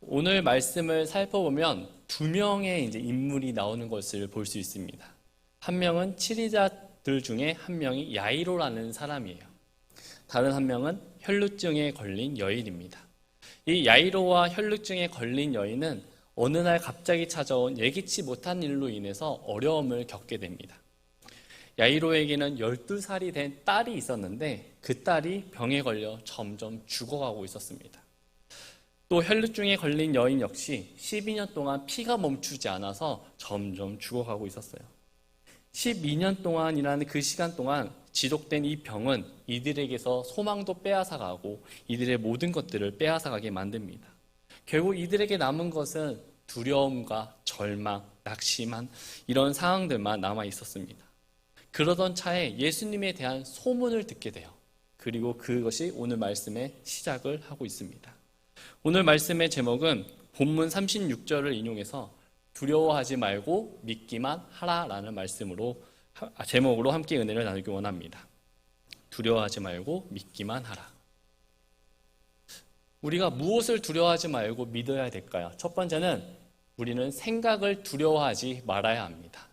오늘 말씀을 살펴보면 두 명의 이제 인물이 나오는 것을 볼 수 있습니다. 한 명은 치리자들 중에 한 명이 야이로라는 사람이에요. 다른 한 명은 혈루증에 걸린 여인입니다. 이 야이로와 혈루증에 걸린 여인은 어느 날 갑자기 찾아온 예기치 못한 일로 인해서 어려움을 겪게 됩니다. 야이로에게는 12살이 된 딸이 있었는데 그 딸이 병에 걸려 점점 죽어가고 있었습니다. 또 혈루증에 걸린 여인 역시 12년 동안 피가 멈추지 않아서 점점 죽어가고 있었어요. 12년 동안이라는 그 시간 동안 지속된 이 병은 이들에게서 소망도 빼앗아가고 이들의 모든 것들을 빼앗아가게 만듭니다. 결국 이들에게 남은 것은 두려움과 절망, 낙심한 이런 상황들만 남아 있었습니다. 그러던 차에 예수님에 대한 소문을 듣게 돼요. 그리고 그것이 오늘 말씀의 시작을 하고 있습니다. 오늘 말씀의 제목은 본문 36절을 인용해서 두려워하지 말고 믿기만 하라라는 제목으로 함께 은혜를 나누기 원합니다. 두려워하지 말고 믿기만 하라. 우리가 무엇을 두려워하지 말고 믿어야 될까요? 첫 번째는 우리는 생각을 두려워하지 말아야 합니다.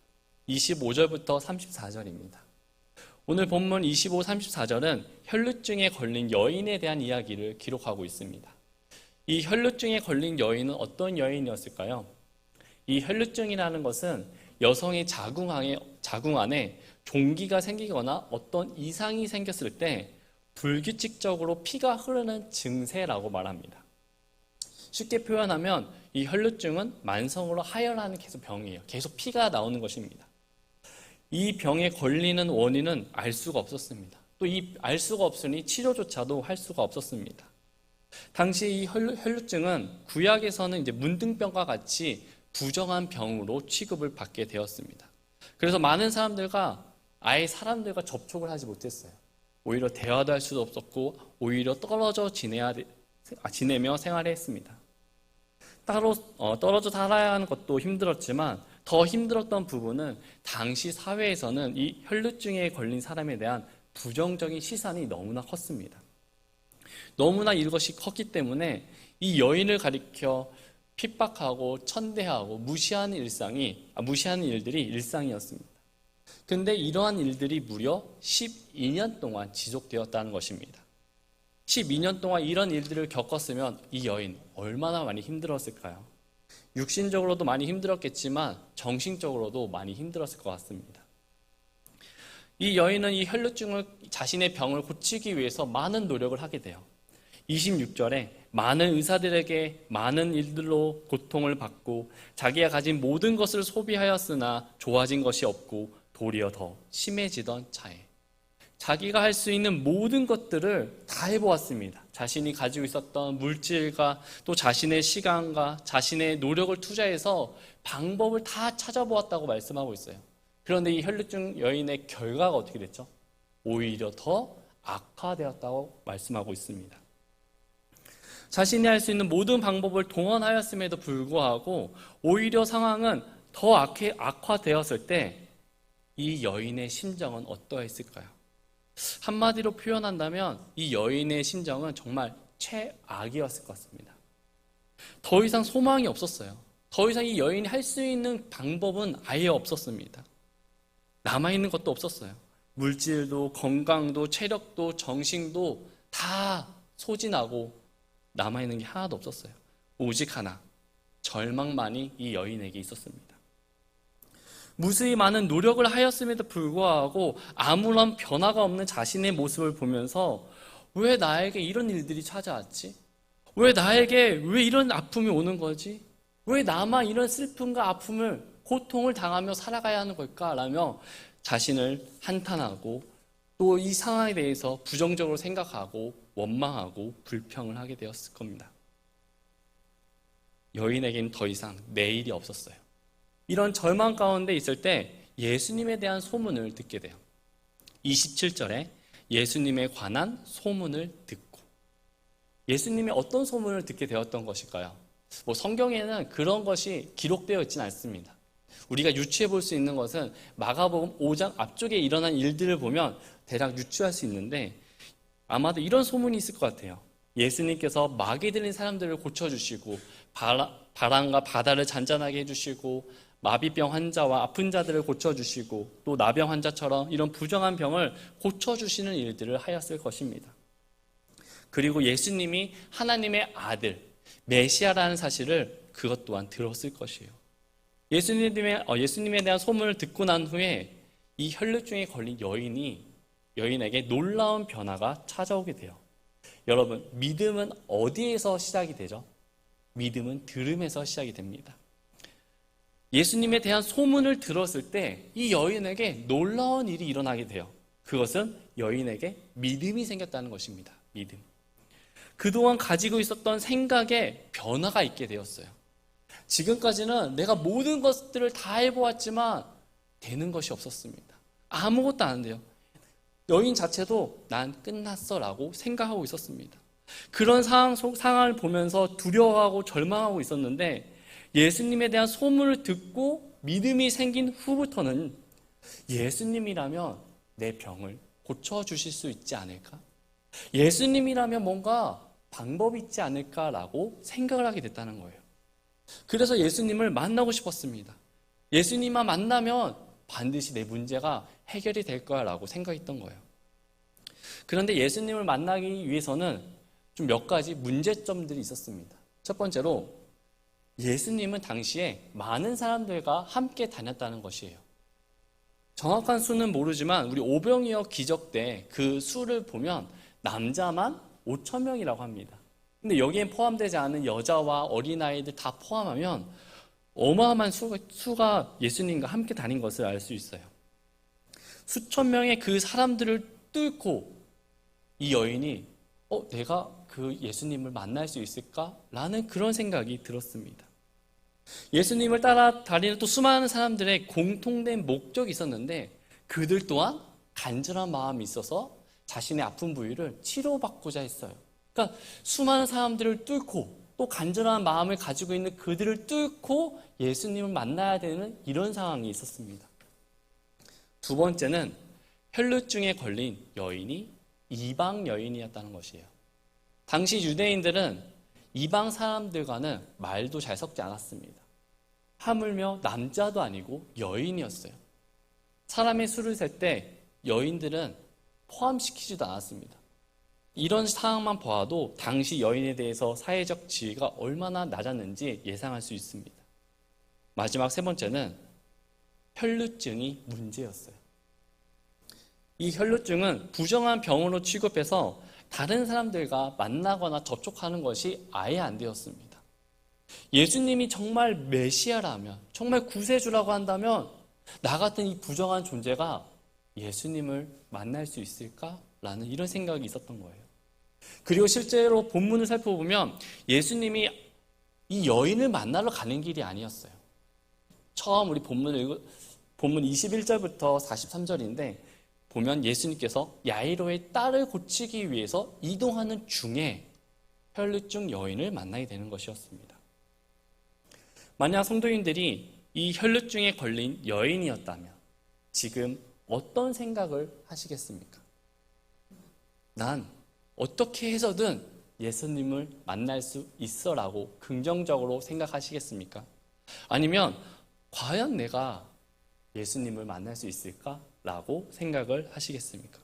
25절부터 34절입니다. 오늘 본문 25, 34절은 혈루증에 걸린 여인에 대한 이야기를 기록하고 있습니다. 이 혈루증에 걸린 여인은 어떤 여인이었을까요? 이 혈루증이라는 것은 여성의 자궁 안에 종기가 생기거나 어떤 이상이 생겼을 때 불규칙적으로 피가 흐르는 증세라고 말합니다. 쉽게 표현하면 이 혈루증은 만성으로 하혈하는 계속 병이에요. 계속 피가 나오는 것입니다. 이 병에 걸리는 원인은 알 수가 없었습니다. 또 알 수가 없으니 치료조차도 할 수가 없었습니다. 당시 이 혈루증은 구약에서는 이제 문둥병과 같이 부정한 병으로 취급을 받게 되었습니다. 그래서 많은 사람들과 아예 사람들과 접촉을 하지 못했어요. 오히려 대화도 할 수도 없었고 오히려 떨어져 지내며 생활했습니다. 따로 떨어져 살아야 하는 것도 힘들었지만 더 힘들었던 부분은 당시 사회에서는 이 혈루증에 걸린 사람에 대한 부정적인 시선이 너무나 컸습니다. 너무나 이것이 컸기 때문에 이 여인을 가리켜 핍박하고 천대하고 무시하는 일들이 일상이었습니다. 근데 이러한 일들이 무려 12년 동안 지속되었다는 것입니다. 12년 동안 이런 일들을 겪었으면 이 여인 얼마나 많이 힘들었을까요? 육신적으로도 많이 힘들었겠지만 정신적으로도 많이 힘들었을 것 같습니다. 이 여인은 이 혈루증을 자신의 병을 고치기 위해서 많은 노력을 하게 돼요. 26절에 많은 의사들에게 많은 일들로 고통을 받고 자기가 가진 모든 것을 소비하였으나 좋아진 것이 없고 도리어 더 심해지던 차에 자기가 할 수 있는 모든 것들을 다 해보았습니다. 자신이 가지고 있었던 물질과 또 자신의 시간과 자신의 노력을 투자해서 방법을 다 찾아보았다고 말씀하고 있어요. 그런데 이 혈루증 여인의 결과가 어떻게 됐죠? 오히려 더 악화되었다고 말씀하고 있습니다. 자신이 할 수 있는 모든 방법을 동원하였음에도 불구하고 오히려 상황은 더 악화되었을 때 이 여인의 심정은 어떠했을까요? 한마디로 표현한다면 이 여인의 심정은 정말 최악이었을 것 같습니다. 더 이상 소망이 없었어요. 더 이상 이 여인이 할 수 있는 방법은 아예 없었습니다. 남아있는 것도 없었어요. 물질도 건강도 체력도 정신도 다 소진하고 남아있는 게 하나도 없었어요. 오직 하나, 절망만이 이 여인에게 있었습니다. 무수히 많은 노력을 하였음에도 불구하고 아무런 변화가 없는 자신의 모습을 보면서 왜 나에게 이런 일들이 찾아왔지? 왜 이런 아픔이 오는 거지? 왜 나만 이런 슬픔과 아픔을, 고통을 당하며 살아가야 하는 걸까? 라며 자신을 한탄하고 또 이 상황에 대해서 부정적으로 생각하고 원망하고 불평을 하게 되었을 겁니다. 여인에겐 더 이상 내일이 없었어요. 이런 절망 가운데 있을 때 예수님에 대한 소문을 듣게 돼요. 27절에 예수님에 관한 소문을 듣고, 예수님이 어떤 소문을 듣게 되었던 것일까요? 성경에는 그런 것이 기록되어 있지는 않습니다. 우리가 유추해 볼 수 있는 것은 마가복음 5장 앞쪽에 일어난 일들을 보면 대략 유추할 수 있는데 아마도 이런 소문이 있을 것 같아요. 예수님께서 마귀 들린 사람들을 고쳐주시고 바람과 바다를 잔잔하게 해주시고 마비병 환자와 아픈 자들을 고쳐주시고 또 나병 환자처럼 이런 부정한 병을 고쳐주시는 일들을 하였을 것입니다. 그리고 예수님이 하나님의 아들, 메시아라는 사실을 그것 또한 들었을 것이에요. 예수님에 대한 소문을 듣고 난 후에 이 혈루증에 걸린 여인에게 놀라운 변화가 찾아오게 돼요. 여러분, 믿음은 어디에서 시작이 되죠? 믿음은 들음에서 시작이 됩니다. 예수님에 대한 소문을 들었을 때 이 여인에게 놀라운 일이 일어나게 돼요. 그것은 여인에게 믿음이 생겼다는 것입니다. 믿음. 그동안 가지고 있었던 생각에 변화가 있게 되었어요. 지금까지는 내가 모든 것들을 다 해보았지만 되는 것이 없었습니다. 아무것도 안 돼요. 여인 자체도 난 끝났어 라고 생각하고 있었습니다. 그런 상황을 보면서 두려워하고 절망하고 있었는데 예수님에 대한 소문을 듣고 믿음이 생긴 후부터는 예수님이라면 내 병을 고쳐주실 수 있지 않을까? 예수님이라면 뭔가 방법이 있지 않을까라고 생각을 하게 됐다는 거예요. 그래서 예수님을 만나고 싶었습니다. 예수님만 만나면 반드시 내 문제가 해결이 될 거야 라고 생각했던 거예요. 그런데 예수님을 만나기 위해서는 좀 몇 가지 문제점들이 있었습니다. 첫 번째로 예수님은 당시에 많은 사람들과 함께 다녔다는 것이에요. 정확한 수는 모르지만 우리 오병이어 기적 때 그 수를 보면 남자만 5,000명이라고 합니다. 근데 여기에 포함되지 않은 여자와 어린아이들 다 포함하면 어마어마한 수가 예수님과 함께 다닌 것을 알 수 있어요. 수천 명의 그 사람들을 뚫고 이 여인이 내가 그 예수님을 만날 수 있을까? 라는 그런 생각이 들었습니다. 예수님을 따라 다니는 또 수많은 사람들의 공통된 목적이 있었는데 그들 또한 간절한 마음이 있어서 자신의 아픈 부위를 치료받고자 했어요. 그러니까 수많은 사람들을 뚫고 또 간절한 마음을 가지고 있는 그들을 뚫고 예수님을 만나야 되는 이런 상황이 있었습니다. 두 번째는 혈루증에 걸린 여인이 이방 여인이었다는 것이에요. 당시 유대인들은 이방 사람들과는 말도 잘 섞지 않았습니다. 하물며 남자도 아니고 여인이었어요. 사람의 수를 셀 때 여인들은 포함시키지도 않았습니다. 이런 상황만 보아도 당시 여인에 대해서 사회적 지위가 얼마나 낮았는지 예상할 수 있습니다. 마지막 세 번째는 혈루증이 문제였어요. 이 혈루증은 부정한 병으로 취급해서 다른 사람들과 만나거나 접촉하는 것이 아예 안 되었습니다. 예수님이 정말 메시아라면, 정말 구세주라고 한다면 나 같은 이 부정한 존재가 예수님을 만날 수 있을까라는 이런 생각이 있었던 거예요. 그리고 실제로 본문을 살펴보면 예수님이 이 여인을 만나러 가는 길이 아니었어요. 처음 우리 본문 21절부터 43절인데 보면 예수님께서 야이로의 딸을 고치기 위해서 이동하는 중에 혈루증 여인을 만나게 되는 것이었습니다. 만약 성도인들이 이 혈루증에 걸린 여인이었다면 지금 어떤 생각을 하시겠습니까? 난 어떻게 해서든 예수님을 만날 수 있어라고 긍정적으로 생각하시겠습니까? 아니면 과연 내가 예수님을 만날 수 있을까? 라고 생각을 하시겠습니까?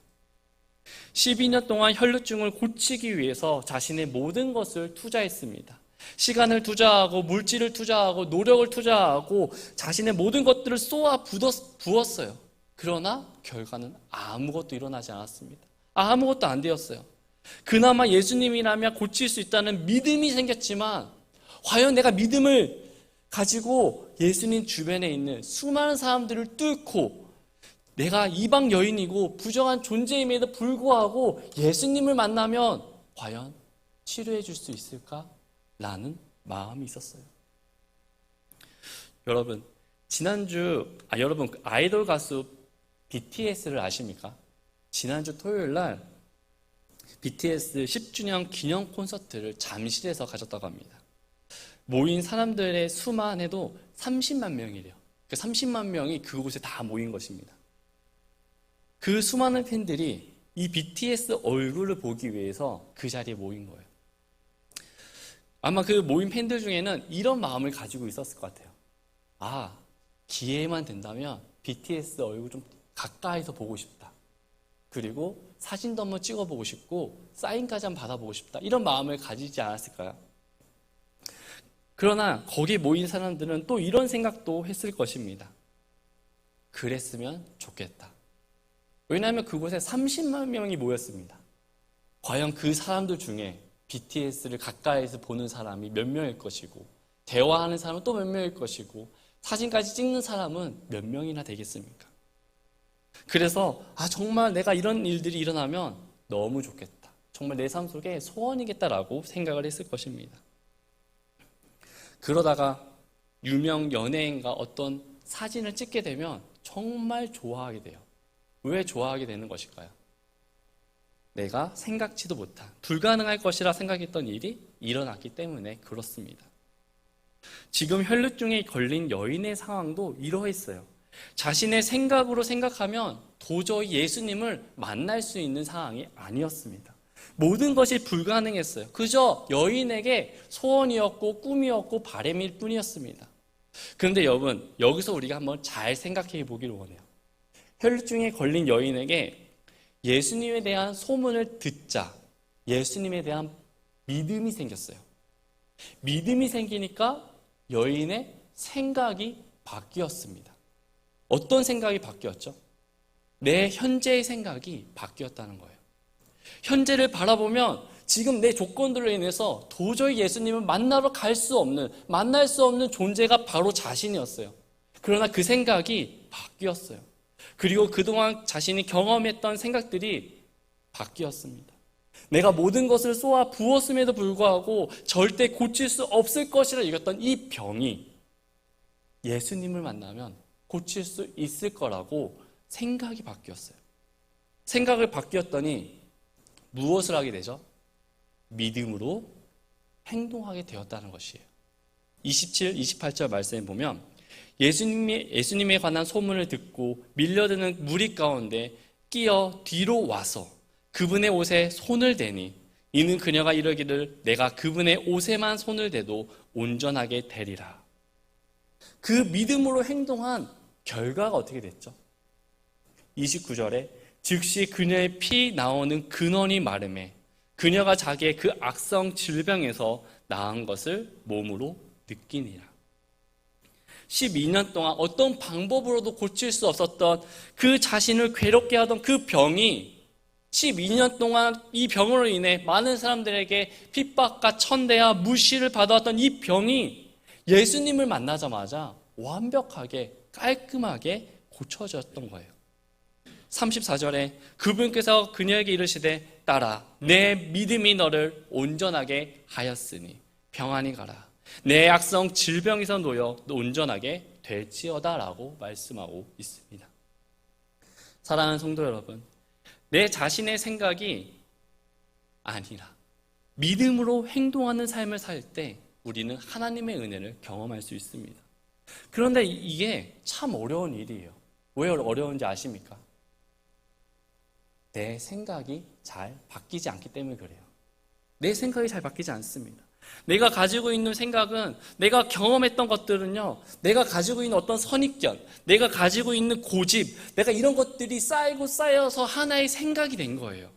12년 동안 혈루증을 고치기 위해서 자신의 모든 것을 투자했습니다. 시간을 투자하고 물질을 투자하고 노력을 투자하고 자신의 모든 것들을 쏟아 부었어요. 그러나 결과는 아무것도 일어나지 않았습니다. 아무것도 안 되었어요. 그나마 예수님이라면 고칠 수 있다는 믿음이 생겼지만 과연 내가 믿음을 가지고 예수님 주변에 있는 수많은 사람들을 뚫고 내가 이방 여인이고 부정한 존재임에도 불구하고 예수님을 만나면 과연 치료해 줄 수 있을까? 라는 마음이 있었어요. 여러분, 여러분 아이돌 가수 BTS를 아십니까? 지난주 토요일 날 BTS 10주년 기념 콘서트를 잠실에서 가졌다고 합니다. 모인 사람들의 수만 해도 30만 명이래요. 그 30만 명이 그곳에 다 모인 것입니다. 그 수많은 팬들이 이 BTS 얼굴을 보기 위해서 그 자리에 모인 거예요. 아마 그 모임 팬들 중에는 이런 마음을 가지고 있었을 것 같아요. 아, 기회만 된다면 BTS 얼굴 좀 가까이서 보고 싶다. 그리고 사진도 한번 찍어보고 싶고 사인까지 한번 받아보고 싶다. 이런 마음을 가지지 않았을까요? 그러나 거기에 모인 사람들은 또 이런 생각도 했을 것입니다. 그랬으면 좋겠다. 왜냐하면 그곳에 30만 명이 모였습니다. 과연 그 사람들 중에 BTS를 가까이서 보는 사람이 몇 명일 것이고, 대화하는 사람은 또 몇 명일 것이고, 사진까지 찍는 사람은 몇 명이나 되겠습니까? 그래서 정말 내가 이런 일들이 일어나면 너무 좋겠다. 정말 내 삶 속에 소원이겠다라고 생각을 했을 것입니다. 그러다가 유명 연예인과 어떤 사진을 찍게 되면 정말 좋아하게 돼요. 왜 좋아하게 되는 것일까요? 내가 생각지도 못한 불가능할 것이라 생각했던 일이 일어났기 때문에 그렇습니다. 지금 혈루증에 걸린 여인의 상황도 이러했어요. 자신의 생각으로 생각하면 도저히 예수님을 만날 수 있는 상황이 아니었습니다. 모든 것이 불가능했어요. 그저 여인에게 소원이었고 꿈이었고 바람일 뿐이었습니다. 그런데 여러분, 여기서 우리가 한번 잘 생각해 보기를 원해요. 혈루증에 걸린 여인에게 예수님에 대한 소문을 듣자 예수님에 대한 믿음이 생겼어요. 믿음이 생기니까 여인의 생각이 바뀌었습니다. 어떤 생각이 바뀌었죠? 내 현재의 생각이 바뀌었다는 거예요. 현재를 바라보면 지금 내 조건들로 인해서 도저히 예수님을 만나러 만날 수 없는 존재가 바로 자신이었어요. 그러나 그 생각이 바뀌었어요. 그리고 그동안 자신이 경험했던 생각들이 바뀌었습니다. 내가 모든 것을 쏘아 부었음에도 불구하고 절대 고칠 수 없을 것이라 여겼던 이 병이 예수님을 만나면 고칠 수 있을 거라고 생각이 바뀌었어요. 생각을 바뀌었더니 무엇을 하게 되죠? 믿음으로 행동하게 되었다는 것이에요. 27, 28절 말씀에 보면 예수님에 관한 소문을 듣고 밀려드는 무리 가운데 끼어 뒤로 와서 그분의 옷에 손을 대니 이는 그녀가 이르기를 내가 그분의 옷에만 손을 대도 온전하게 되리라. 그 믿음으로 행동한 결과가 어떻게 됐죠? 29절에 즉시 그녀의 피 나오는 근원이 마름에 그녀가 자기의 그 악성 질병에서 나은 것을 몸으로 느끼니라. 12년 동안 어떤 방법으로도 고칠 수 없었던 그 자신을 괴롭게 하던 그 병이 12년 동안 이 병으로 인해 많은 사람들에게 핍박과 천대와 무시를 받아왔던 이 병이 예수님을 만나자마자 완벽하게 깔끔하게 고쳐졌던 거예요. 34절에 그분께서 그녀에게 이르시되 딸아 내 믿음이 너를 온전하게 하였으니 평안히 가라. 내 악성 질병에서 놓여 온전하게 될지어다 라고 말씀하고 있습니다. 사랑하는 성도 여러분, 내 자신의 생각이 아니라 믿음으로 행동하는 삶을 살 때 우리는 하나님의 은혜를 경험할 수 있습니다. 그런데 이게 참 어려운 일이에요. 왜 어려운지 아십니까? 내 생각이 잘 바뀌지 않기 때문에 그래요. 내 생각이 잘 바뀌지 않습니다. 내가 가지고 있는 생각은, 내가 경험했던 것들은요, 내가 가지고 있는 어떤 선입견, 내가 가지고 있는 고집, 내가 이런 것들이 쌓이고 쌓여서 하나의 생각이 된 거예요.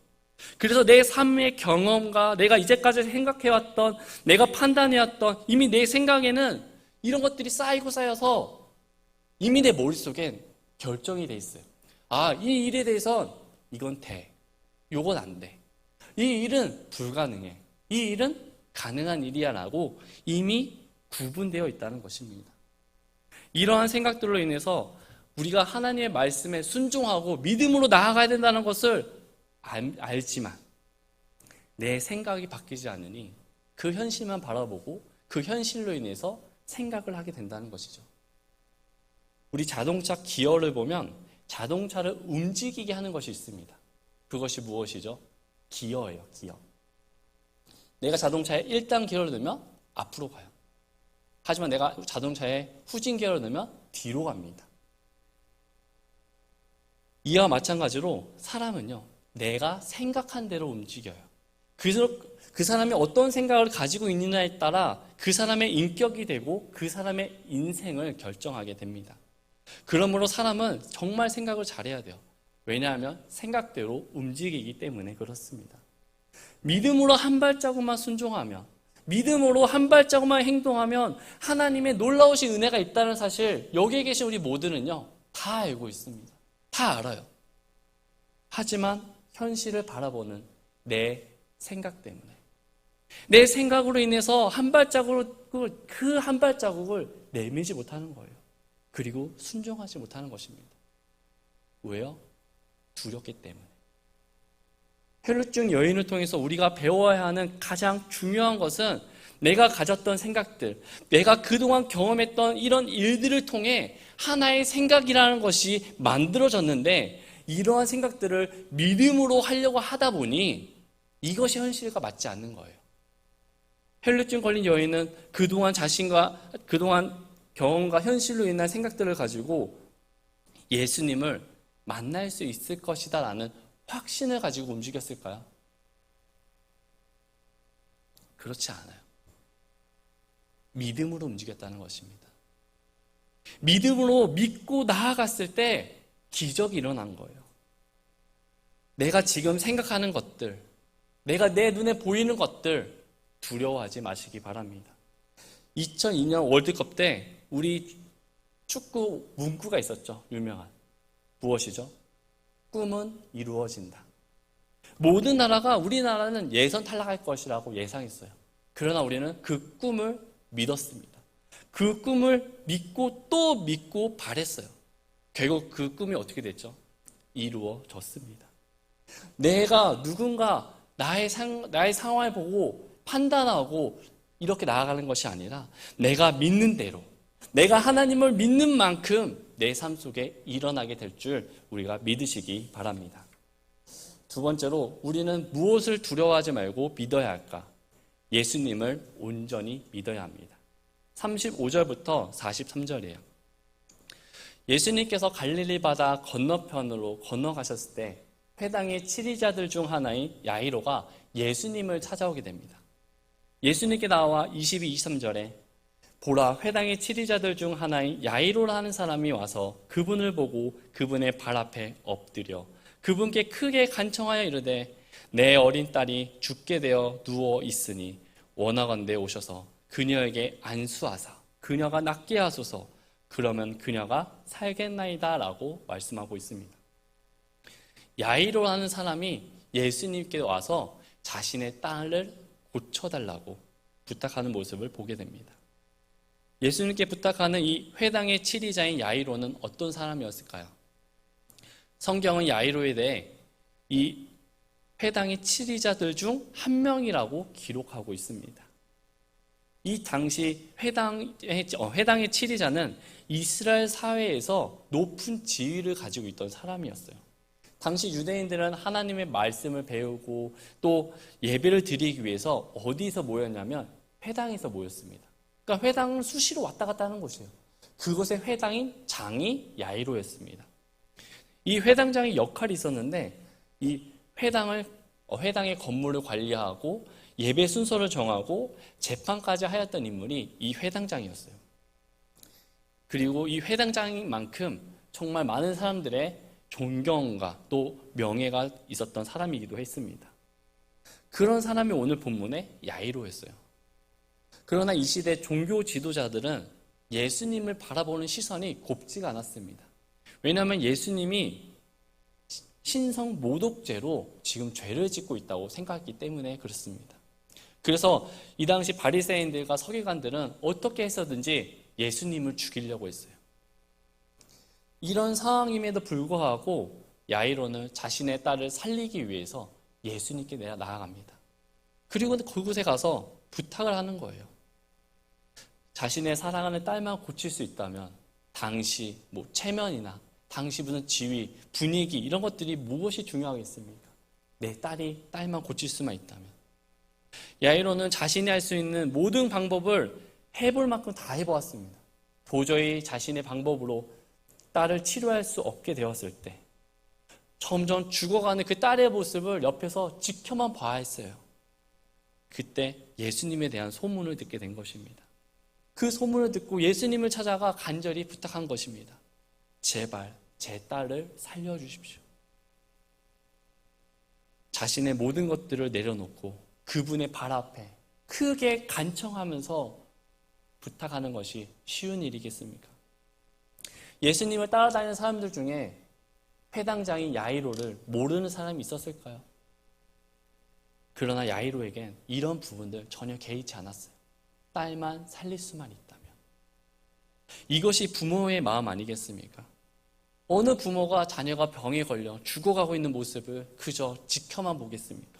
그래서 내 삶의 경험과 내가 이제까지 생각해왔던, 내가 판단해왔던 이미 내 생각에는 이런 것들이 쌓이고 쌓여서 이미 내 머릿속엔 결정이 돼 있어요. 이 일에 대해선 이건 돼, 이건 안 돼. 이 일은 불가능해, 이 일은 가능한 일이야 라고 이미 구분되어 있다는 것입니다. 이러한 생각들로 인해서 우리가 하나님의 말씀에 순종하고 믿음으로 나아가야 된다는 것을 알지만 내 생각이 바뀌지 않으니 그 현실만 바라보고 그 현실로 인해서 생각을 하게 된다는 것이죠. 우리 자동차 기어를 보면 자동차를 움직이게 하는 것이 있습니다. 그것이 무엇이죠? 기어예요, 기어. 내가 자동차에 1단 기어를 넣으면 앞으로 가요. 하지만 내가 자동차에 후진 기어를 넣으면 뒤로 갑니다. 이와 마찬가지로 사람은요, 내가 생각한 대로 움직여요. 그 사람이 어떤 생각을 가지고 있느냐에 따라 그 사람의 인격이 되고 그 사람의 인생을 결정하게 됩니다. 그러므로 사람은 정말 생각을 잘해야 돼요. 왜냐하면 생각대로 움직이기 때문에 그렇습니다. 믿음으로 한 발자국만 순종하면, 믿음으로 한 발자국만 행동하면 하나님의 놀라우신 은혜가 있다는 사실, 여기에 계신 우리 모두는요 다 알고 있습니다. 다 알아요. 하지만 현실을 바라보는 내 생각 때문에, 내 생각으로 인해서 그 한 발자국을 내밀지 못하는 거예요. 그리고 순종하지 못하는 것입니다. 왜요? 두렵기 때문에. 혈루증 여인을 통해서 우리가 배워야 하는 가장 중요한 것은 내가 가졌던 생각들, 내가 그동안 경험했던 이런 일들을 통해 하나의 생각이라는 것이 만들어졌는데, 이러한 생각들을 믿음으로 하려고 하다 보니 이것이 현실과 맞지 않는 거예요. 혈루증 걸린 여인은 그동안 경험과 현실로 인한 생각들을 가지고 예수님을 만날 수 있을 것이다 라는 확신을 가지고 움직였을까요? 그렇지 않아요. 믿음으로 움직였다는 것입니다. 믿음으로 믿고 나아갔을 때 기적이 일어난 거예요. 내가 지금 생각하는 것들, 내가 내 눈에 보이는 것들 두려워하지 마시기 바랍니다. 2002년 월드컵 때 우리 축구 문구가 있었죠. 유명한. 무엇이죠? 꿈은 이루어진다. 모든 나라가 우리나라는 예선 탈락할 것이라고 예상했어요. 그러나 우리는 그 꿈을 믿었습니다. 그 꿈을 믿고 또 믿고 바랬어요. 결국 그 꿈이 어떻게 됐죠? 이루어졌습니다. 내가 누군가 나의 상황을 보고 판단하고 이렇게 나아가는 것이 아니라 내가 믿는 대로, 내가 하나님을 믿는 만큼 내 삶 속에 일어나게 될 줄 우리가 믿으시기 바랍니다. 두 번째로, 우리는 무엇을 두려워하지 말고 믿어야 할까? 예수님을 온전히 믿어야 합니다. 35절부터 43절이에요. 예수님께서 갈릴리 바다 건너편으로 건너가셨을 때 회당의 치리자들 중 하나인 야이로가 예수님을 찾아오게 됩니다. 예수님께 나와 22, 23절에 보라, 회당의 치리자들 중 하나인 야이로라는 사람이 와서 그분을 보고 그분의 발 앞에 엎드려 그분께 크게 간청하여 이르되 내 어린 딸이 죽게 되어 누워 있으니 원하건대 오셔서 그녀에게 안수하사 그녀가 낫게 하소서. 그러면 그녀가 살겠나이다 라고 말씀하고 있습니다. 야이로라는 사람이 예수님께 와서 자신의 딸을 고쳐달라고 부탁하는 모습을 보게 됩니다. 예수님께 부탁하는 이 회당의 치리자인 야이로는 어떤 사람이었을까요? 성경은 야이로에 대해 이 회당의 치리자들 중 한 명이라고 기록하고 있습니다. 이 당시 회당의 치리자는 이스라엘 사회에서 높은 지위를 가지고 있던 사람이었어요. 당시 유대인들은 하나님의 말씀을 배우고 또 예배를 드리기 위해서 어디서 모였냐면 회당에서 모였습니다. 그러니까 회당을 수시로 왔다 갔다 하는 곳이에요. 그곳의 회당인 장이 야이로였습니다. 이 회당장의 역할이 있었는데 이 회당의 건물을 관리하고 예배 순서를 정하고 재판까지 하였던 인물이 이 회당장이었어요. 그리고 이 회당장인 만큼 정말 많은 사람들의 존경과 또 명예가 있었던 사람이기도 했습니다. 그런 사람이 오늘 본문에 야이로였어요. 그러나 이 시대 종교 지도자들은 예수님을 바라보는 시선이 곱지가 않았습니다. 왜냐하면 예수님이 신성 모독죄로 지금 죄를 짓고 있다고 생각했기 때문에 그렇습니다. 그래서 이 당시 바리새인들과 서기관들은 어떻게 해서든지 예수님을 죽이려고 했어요. 이런 상황임에도 불구하고 야이로는 자신의 딸을 살리기 위해서 예수님께 나아갑니다. 그리고 그곳에 가서 부탁을 하는 거예요. 자신의 사랑하는 딸만 고칠 수 있다면 당시 체면이나 당시 무슨 지위, 분위기 이런 것들이 무엇이 중요하겠습니까? 내 딸만 고칠 수만 있다면. 야이로는 자신이 할 수 있는 모든 방법을 해볼 만큼 다 해보았습니다. 도저히 자신의 방법으로 딸을 치료할 수 없게 되었을 때 점점 죽어가는 그 딸의 모습을 옆에서 지켜만 봐야 했어요. 그때 예수님에 대한 소문을 듣게 된 것입니다. 그 소문을 듣고 예수님을 찾아가 간절히 부탁한 것입니다. 제발 제 딸을 살려주십시오. 자신의 모든 것들을 내려놓고 그분의 발 앞에 크게 간청하면서 부탁하는 것이 쉬운 일이겠습니까? 예수님을 따라다니는 사람들 중에 회당장인 야이로를 모르는 사람이 있었을까요? 그러나 야이로에겐 이런 부분들 전혀 개의치 않았어요. 딸만 살릴 수만 있다면. 이것이 부모의 마음 아니겠습니까? 어느 부모가 자녀가 병에 걸려 죽어가고 있는 모습을 그저 지켜만 보겠습니까?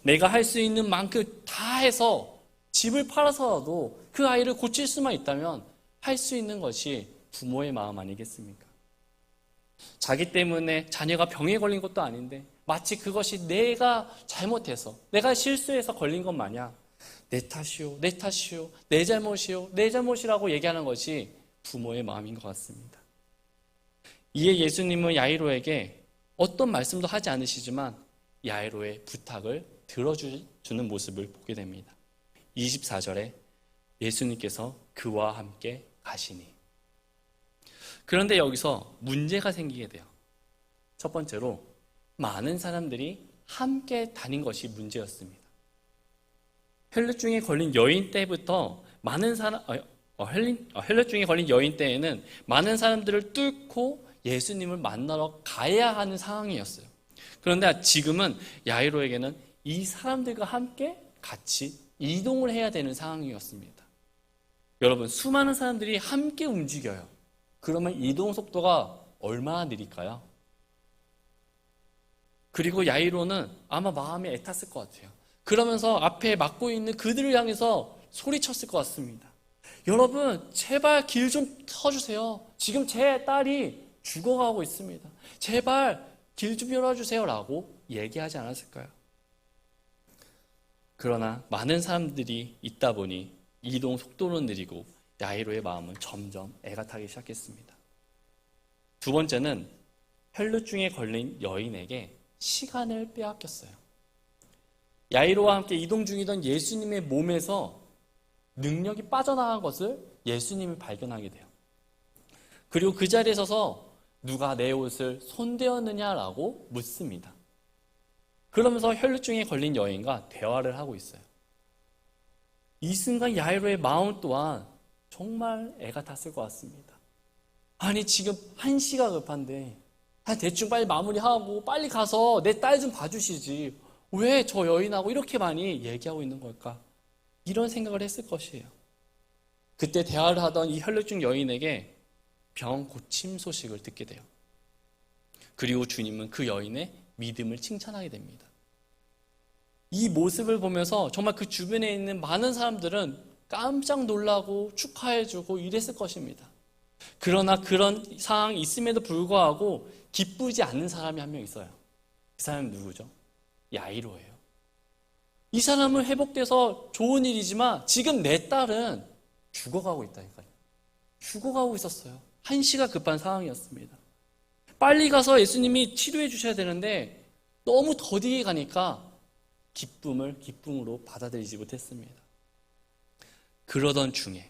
내가 할 수 있는 만큼 다 해서 집을 팔아서라도 그 아이를 고칠 수만 있다면 할 수 있는 것이 부모의 마음 아니겠습니까? 자기 때문에 자녀가 병에 걸린 것도 아닌데 마치 그것이 내가 잘못해서 내가 실수해서 걸린 것 마냥 내 탓이요, 내 탓이요, 내 잘못이요, 내 잘못이라고 얘기하는 것이 부모의 마음인 것 같습니다. 이에 예수님은 야이로에게 어떤 말씀도 하지 않으시지만 야이로의 부탁을 들어주는 모습을 보게 됩니다. 24절에 예수님께서 그와 함께 가시니. 그런데 여기서 문제가 생기게 돼요. 첫 번째로 많은 사람들이 함께 다닌 것이 문제였습니다. 혈루증에 걸린 여인 때부터 많은 사람 혈루증에 걸린 여인 때에는 많은 사람들을 뚫고 예수님을 만나러 가야 하는 상황이었어요. 그런데 지금은 야이로에게는 이 사람들과 함께 같이 이동을 해야 되는 상황이었습니다. 여러분, 수많은 사람들이 함께 움직여요. 그러면 이동 속도가 얼마나 느릴까요? 그리고 야이로는 아마 마음에 애탔을 것 같아요. 그러면서 앞에 막고 있는 그들을 향해서 소리쳤을 것 같습니다. 여러분, 제발 길 좀 터주세요. 지금 제 딸이 죽어가고 있습니다. 제발 길 좀 열어주세요 라고 얘기하지 않았을까요? 그러나 많은 사람들이 있다 보니 이동 속도는 느리고 야이로의 마음은 점점 애가 타기 시작했습니다. 두 번째는 혈루증에 걸린 여인에게 시간을 빼앗겼어요. 야이로와 함께 이동 중이던 예수님의 몸에서 능력이 빠져나간 것을 예수님이 발견하게 돼요. 그리고 그 자리에 서서 누가 내 옷을 손대었느냐라고 묻습니다. 그러면서 혈루증에 걸린 여인과 대화를 하고 있어요. 이 순간 야이로의 마음 또한 정말 애가 탔을 것 같습니다. 아니, 지금 1시가 급한데 대충 빨리 마무리하고 빨리 가서 내 딸 좀 봐주시지. 왜 저 여인하고 이렇게 많이 얘기하고 있는 걸까? 이런 생각을 했을 것이에요. 그때 대화를 하던 이 혈루증 여인에게 병 고침 소식을 듣게 돼요. 그리고 주님은 그 여인의 믿음을 칭찬하게 됩니다. 이 모습을 보면서 정말 그 주변에 있는 많은 사람들은 깜짝 놀라고 축하해주고 이랬을 것입니다. 그러나 그런 상황이 있음에도 불구하고 기쁘지 않는 사람이 한 명 있어요. 그 사람은 누구죠? 야이로예요. 이 사람은 회복돼서 좋은 일이지만 지금 내 딸은 죽어가고 있다니까요. 죽어가고 있었어요. 1시가 급한 상황이었습니다. 빨리 가서 예수님이 치료해 주셔야 되는데 너무 더디게 가니까 기쁨을 기쁨으로 받아들이지 못했습니다. 그러던 중에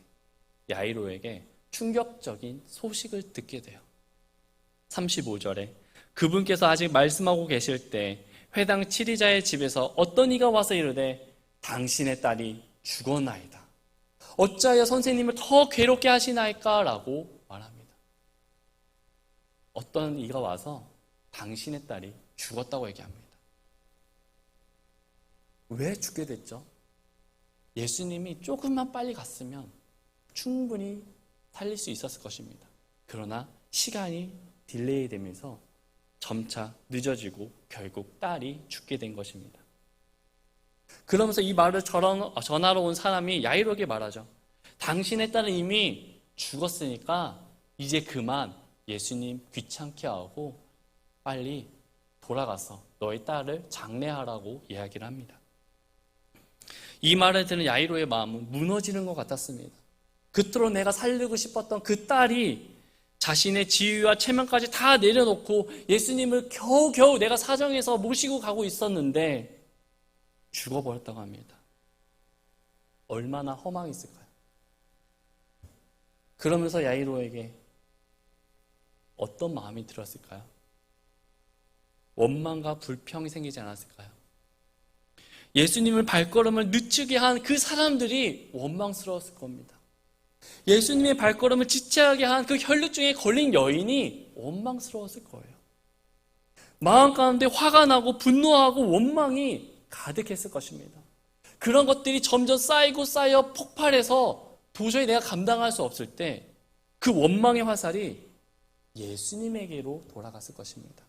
야이로에게 충격적인 소식을 듣게 돼요. 35절에 그분께서 아직 말씀하고 계실 때 회당 치리자의 집에서 어떤 이가 와서 이르되 당신의 딸이 죽었나이다. 어찌하여 선생님을 더 괴롭게 하시나이까? 라고 말합니다. 어떤 이가 와서 당신의 딸이 죽었다고 얘기합니다. 왜 죽게 됐죠? 예수님이 조금만 빨리 갔으면 충분히 살릴 수 있었을 것입니다. 그러나 시간이 딜레이 되면서 점차 늦어지고 결국 딸이 죽게 된 것입니다. 그러면서 이 말을 전하러 온 사람이 야이로에게 말하죠. 당신의 딸은 이미 죽었으니까 이제 그만 예수님 귀찮게 하고 빨리 돌아가서 너의 딸을 장례하라고 이야기를 합니다. 이 말을 듣는 야이로의 마음은 무너지는 것 같았습니다. 그토록 내가 살리고 싶었던 그 딸이 자신의 지위와 체면까지 다 내려놓고 예수님을 겨우겨우 내가 사정해서 모시고 가고 있었는데 죽어버렸다고 합니다. 얼마나 허망했을까요? 그러면서 야이로에게 어떤 마음이 들었을까요? 원망과 불평이 생기지 않았을까요? 예수님을 발걸음을 늦추게 한 그 사람들이 원망스러웠을 겁니다. 예수님의 발걸음을 지체하게 한 그 혈루증에 걸린 여인이 원망스러웠을 거예요. 마음 가운데 화가 나고 분노하고 원망이 가득했을 것입니다. 그런 것들이 점점 쌓이고 쌓여 폭발해서 도저히 내가 감당할 수 없을 때 그 원망의 화살이 예수님에게로 돌아갔을 것입니다.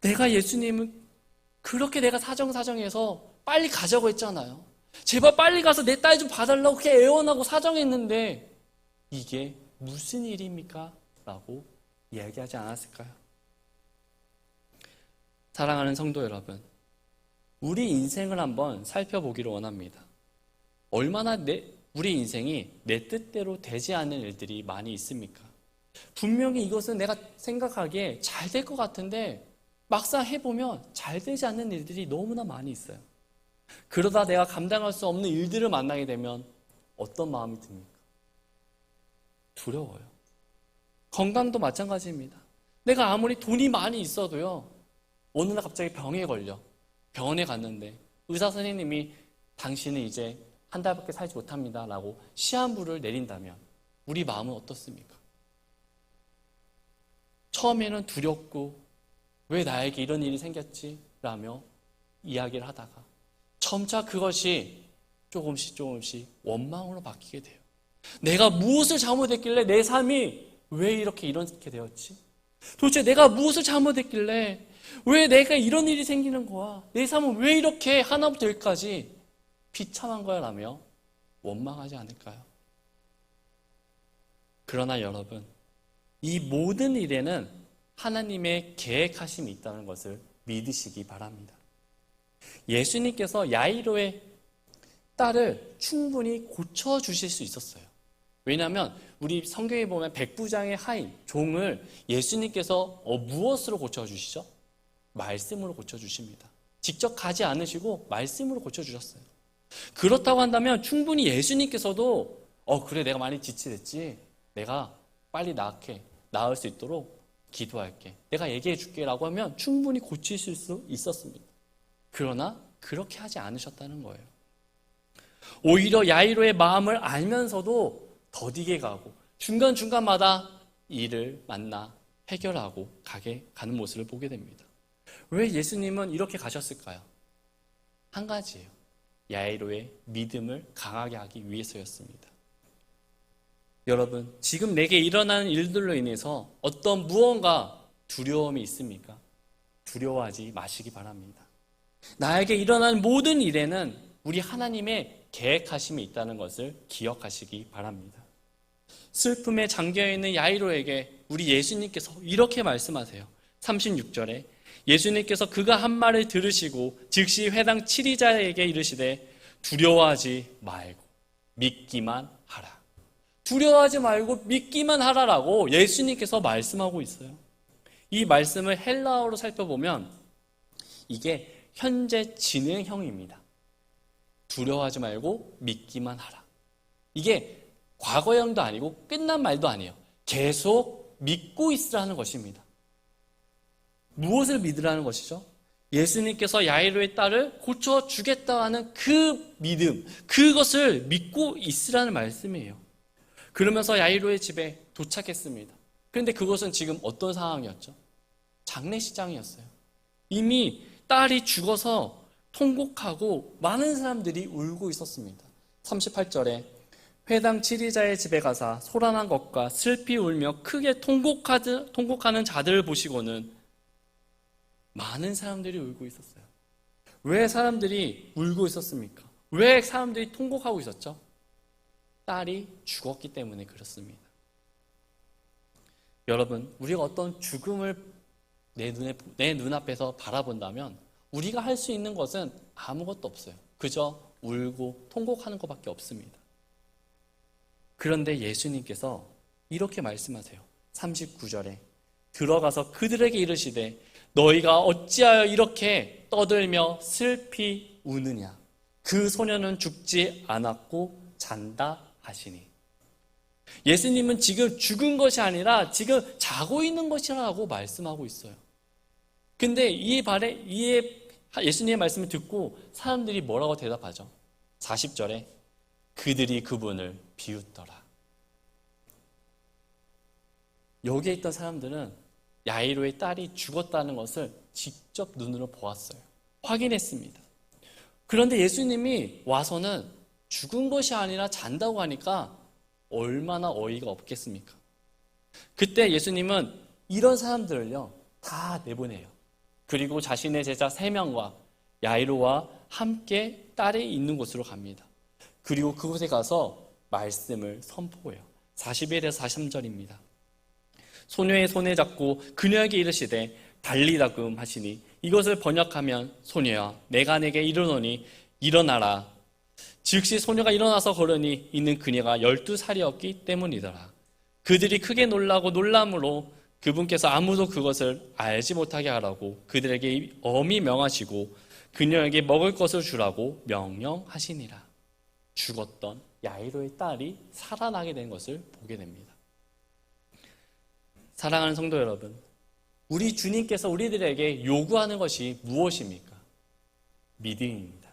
내가 예수님을 그렇게 내가 사정사정해서 빨리 가자고 했잖아요. 제발 빨리 가서 내 딸 좀 봐달라고 그렇게 애원하고 사정했는데 이게 무슨 일입니까? 라고 이야기하지 않았을까요? 사랑하는 성도 여러분, 우리 인생을 한번 살펴보기를 원합니다. 얼마나 우리 인생이 내 뜻대로 되지 않는 일들이 많이 있습니까? 분명히 이것은 내가 생각하기에 잘 될 것 같은데 막상 해보면 잘 되지 않는 일들이 너무나 많이 있어요. 그러다 내가 감당할 수 없는 일들을 만나게 되면 어떤 마음이 듭니까? 두려워요. 건강도 마찬가지입니다. 내가 아무리 돈이 많이 있어도요, 어느 날 갑자기 병에 걸려. 병원에 갔는데 의사 선생님이 당신은 이제 한 달밖에 살지 못합니다 라고 시한부를 내린다면 우리 마음은 어떻습니까? 처음에는 두렵고 왜 나에게 이런 일이 생겼지? 라며 이야기를 하다가 점차 그것이 조금씩 원망으로 바뀌게 돼요. 내가 무엇을 잘못했길래 내 삶이 왜 이렇게 되었지? 도대체 내가 무엇을 잘못했길래 왜 내가 이런 일이 생기는 거야? 내 삶은 왜 이렇게 하나부터 열까지 비참한 거야? 라며 원망하지 않을까요? 그러나 여러분, 이 모든 일에는 하나님의 계획하심이 있다는 것을 믿으시기 바랍니다. 예수님께서 야이로의 딸을 충분히 고쳐주실 수 있었어요. 왜냐하면 우리 성경에 보면 백부장의 하인, 종을 예수님께서 무엇으로 고쳐주시죠? 말씀으로 고쳐주십니다. 직접 가지 않으시고 말씀으로 고쳐주셨어요. 그렇다고 한다면 충분히 예수님께서도 그래 내가 많이 지치댔지. 내가 빨리 나을 수 있도록 기도할게. 내가 얘기해 줄게 라고 하면 충분히 고치실 수 있었습니다. 그러나 그렇게 하지 않으셨다는 거예요. 오히려 야이로의 마음을 알면서도 더디게 가고 중간중간마다 일을 만나 해결하고 가는 모습을 보게 됩니다. 왜 예수님은 이렇게 가셨을까요? 한 가지예요. 야이로의 믿음을 강하게 하기 위해서였습니다. 여러분, 지금 내게 일어나는 일들로 인해서 어떤 무언가 두려움이 있습니까? 두려워하지 마시기 바랍니다. 나에게 일어나는 모든 일에는 우리 하나님의 계획하심이 있다는 것을 기억하시기 바랍니다. 슬픔에 잠겨있는 야이로에게 우리 예수님께서 이렇게 말씀하세요. 36절에 예수님께서 그가 한 말을 들으시고 즉시 회당 치리자에게 이르시되 두려워하지 말고 믿기만 하라. 두려워하지 말고 믿기만 하라라고 예수님께서 말씀하고 있어요. 이 말씀을 헬라어로 살펴보면 이게 현재 진행형입니다. 두려워하지 말고 믿기만 하라. 이게 과거형도 아니고 끝난 말도 아니에요. 계속 믿고 있으라는 것입니다. 무엇을 믿으라는 것이죠? 예수님께서 야이로의 딸을 고쳐주겠다 하는 그 믿음, 그것을 믿고 있으라는 말씀이에요. 그러면서 야이로의 집에 도착했습니다. 그런데 그것은 지금 어떤 상황이었죠? 장례식장이었어요. 이미 딸이 죽어서 통곡하고 많은 사람들이 울고 있었습니다. 38절에 회당 치리자의 집에 가사 소란한 것과 슬피 울며 크게 통곡하는 자들을 보시고는 많은 사람들이 울고 있었어요. 왜 사람들이 울고 있었습니까? 왜 사람들이 통곡하고 있었죠? 딸이 죽었기 때문에 그렇습니다. 여러분, 우리가 어떤 죽음을 내 눈앞에서 바라본다면 우리가 할 수 있는 것은 아무것도 없어요. 그저 울고 통곡하는 것밖에 없습니다. 그런데 예수님께서 이렇게 말씀하세요. 39절에 들어가서 그들에게 이르시되 너희가 어찌하여 이렇게 떠들며 슬피 우느냐. 그 소녀는 죽지 않았고 잔다 하시니. 예수님은 지금 죽은 것이 아니라 지금 자고 있는 것이라고 말씀하고 있어요. 근데 예수님의 말씀을 듣고 사람들이 뭐라고 대답하죠? 40절에 그들이 그분을 비웃더라. 여기에 있던 사람들은 야이로의 딸이 죽었다는 것을 직접 눈으로 보았어요. 확인했습니다. 그런데 예수님이 와서는 죽은 것이 아니라 잔다고 하니까 얼마나 어이가 없겠습니까? 그때 예수님은 이런 사람들을요 다 내보내요. 그리고 자신의 제자 3명과 야이로와 함께 딸이 있는 곳으로 갑니다. 그리고 그곳에 가서 말씀을 선포해요. 41에서 43절입니다. 소녀의 손에 잡고 그녀에게 이르시되 달리다금 하시니 이것을 번역하면 소녀야 내가 내게 이르노니 일어나라. 즉시 소녀가 일어나서 걸으니 이는 그녀가 12살이었기 때문이더라. 그들이 크게 놀라고 놀람으로 그분께서 아무도 그것을 알지 못하게 하라고 그들에게 엄히 명하시고 그녀에게 먹을 것을 주라고 명령하시니라. 죽었던 야이로의 딸이 살아나게 된 것을 보게 됩니다. 사랑하는 성도 여러분, 우리 주님께서 우리들에게 요구하는 것이 무엇입니까? 믿음입니다.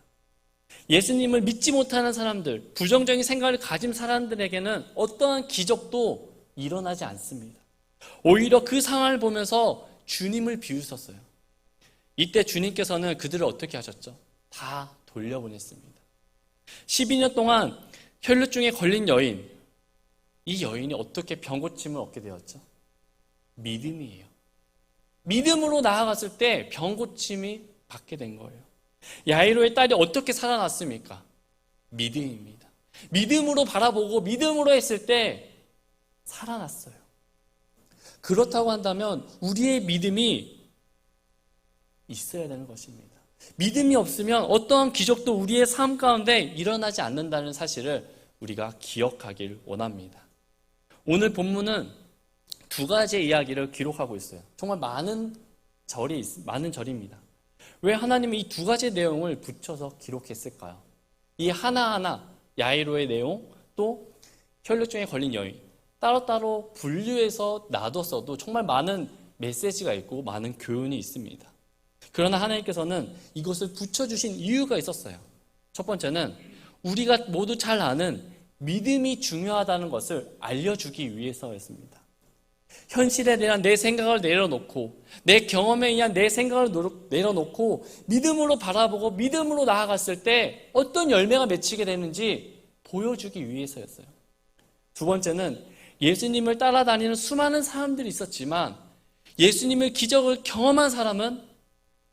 예수님을 믿지 못하는 사람들, 부정적인 생각을 가진 사람들에게는 어떠한 기적도 일어나지 않습니다. 오히려 그 상황을 보면서 주님을 비웃었어요. 이때 주님께서는 그들을 어떻게 하셨죠? 다 돌려보냈습니다. 12년 동안 혈루증에 걸린 여인, 이 여인이 어떻게 병고침을 얻게 되었죠? 믿음이에요. 믿음으로 나아갔을 때 병고침이 받게 된 거예요. 야이로의 딸이 어떻게 살아났습니까? 믿음입니다. 믿음으로 바라보고 믿음으로 했을 때 살아났어요. 그렇다고 한다면 우리의 믿음이 있어야 되는 것입니다. 믿음이 없으면 어떠한 기적도 우리의 삶 가운데 일어나지 않는다는 사실을 우리가 기억하길 원합니다. 오늘 본문은 2가지의 이야기를 기록하고 있어요. 정말 많은 절입니다. 왜 하나님이 이 2가지의 내용을 붙여서 기록했을까요? 이 하나하나 야이로의 내용, 또 혈루증에 걸린 여인, 따로따로 분류해서 놔뒀어도 정말 많은 메시지가 있고 많은 교훈이 있습니다. 그러나 하나님께서는 이것을 붙여주신 이유가 있었어요. 첫 번째는 우리가 모두 잘 아는 믿음이 중요하다는 것을 알려주기 위해서였습니다. 현실에 대한 내 생각을 내려놓고 내 경험에 의한 내 생각을 내려놓고 믿음으로 바라보고 믿음으로 나아갔을 때 어떤 열매가 맺히게 되는지 보여주기 위해서였어요. 2번째는 예수님을 따라다니는 수많은 사람들이 있었지만 예수님의 기적을 경험한 사람은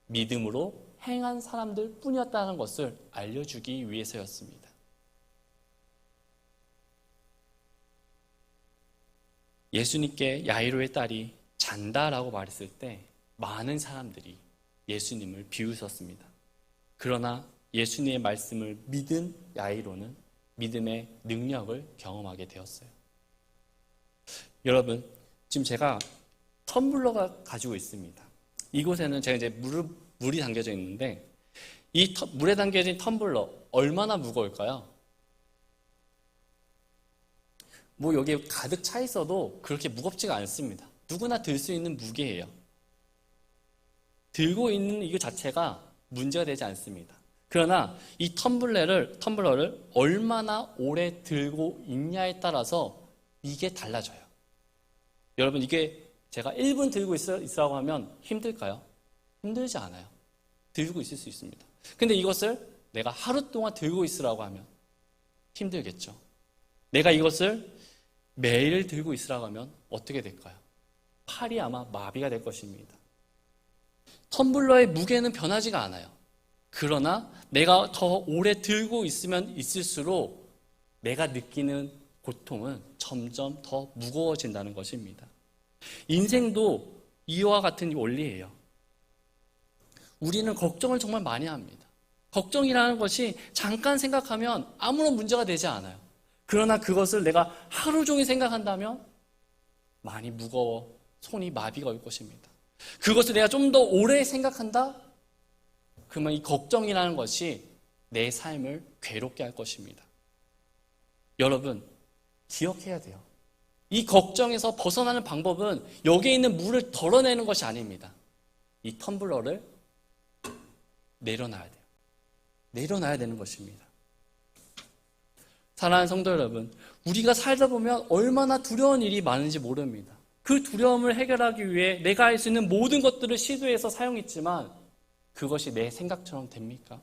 믿음으로 행한 사람들 뿐이었다는 것을 알려주기 위해서였습니다. 예수님께 야이로의 딸이 잔다라고 말했을 때 많은 사람들이 예수님을 비웃었습니다. 그러나 예수님의 말씀을 믿은 야이로는 믿음의 능력을 경험하게 되었어요. 여러분, 지금 제가 텀블러가 가지고 있습니다. 이곳에는 제가 이제 물이 담겨져 있는데 이 물에 담겨진 텀블러 얼마나 무거울까요? 뭐 여기에 가득 차 있어도 그렇게 무겁지가 않습니다. 누구나 들 수 있는 무게예요. 들고 있는 이거 자체가 문제가 되지 않습니다. 그러나 이 텀블러를 얼마나 오래 들고 있냐에 따라서 이게 달라져요. 여러분, 이게 제가 1분 들고 있으라고 하면 힘들까요? 힘들지 않아요. 들고 있을 수 있습니다. 근데 이것을 내가 하루 동안 들고 있으라고 하면 힘들겠죠. 내가 이것을 매일 들고 있으라고 하면 어떻게 될까요? 팔이 아마 마비가 될 것입니다. 텀블러의 무게는 변하지가 않아요. 그러나 내가 더 오래 들고 있으면 있을수록 내가 느끼는 고통은 점점 더 무거워진다는 것입니다. 인생도 이와 같은 원리예요. 우리는 걱정을 정말 많이 합니다. 걱정이라는 것이 잠깐 생각하면 아무런 문제가 되지 않아요. 그러나 그것을 내가 하루 종일 생각한다면 많이 무거워 손이 마비가 올 것입니다. 그것을 내가 좀 더 오래 생각한다? 그러면 이 걱정이라는 것이 내 삶을 괴롭게 할 것입니다. 여러분, 기억해야 돼요. 이 걱정에서 벗어나는 방법은 여기에 있는 물을 덜어내는 것이 아닙니다. 이 텀블러를 내려놔야 돼요. 내려놔야 되는 것입니다. 사랑하는 성도 여러분, 우리가 살다 보면 얼마나 두려운 일이 많은지 모릅니다. 그 두려움을 해결하기 위해 내가 할 수 있는 모든 것들을 시도해서 사용했지만 그것이 내 생각처럼 됩니까?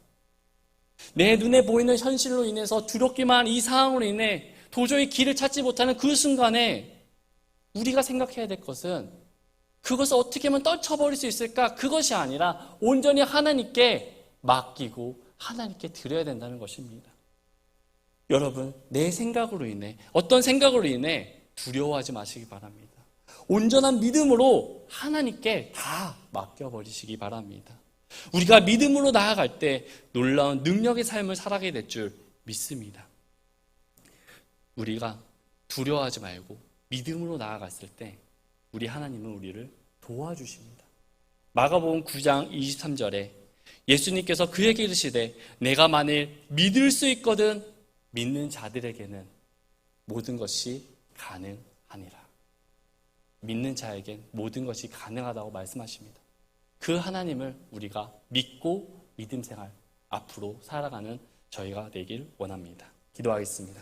내 눈에 보이는 현실로 인해서 두렵기만 한 이 상황으로 인해 도저히 길을 찾지 못하는 그 순간에 우리가 생각해야 될 것은 그것을 어떻게 하면 떨쳐버릴 수 있을까? 그것이 아니라 온전히 하나님께 맡기고 하나님께 드려야 된다는 것입니다. 여러분, 내 생각으로 인해, 어떤 생각으로 인해 두려워하지 마시기 바랍니다. 온전한 믿음으로 하나님께 다 맡겨버리시기 바랍니다. 우리가 믿음으로 나아갈 때 놀라운 능력의 삶을 살아가게 될 줄 믿습니다. 우리가 두려워하지 말고 믿음으로 나아갔을 때 우리 하나님은 우리를 도와주십니다. 마가복음 9장 23절에 예수님께서 그에게 이르시되 내가 만일 믿을 수 있거든 믿는 자들에게는 모든 것이 가능하니라. 믿는 자에겐 모든 것이 가능하다고 말씀하십니다. 그 하나님을 우리가 믿고 믿음 생활 앞으로 살아가는 저희가 되길 원합니다. 기도하겠습니다.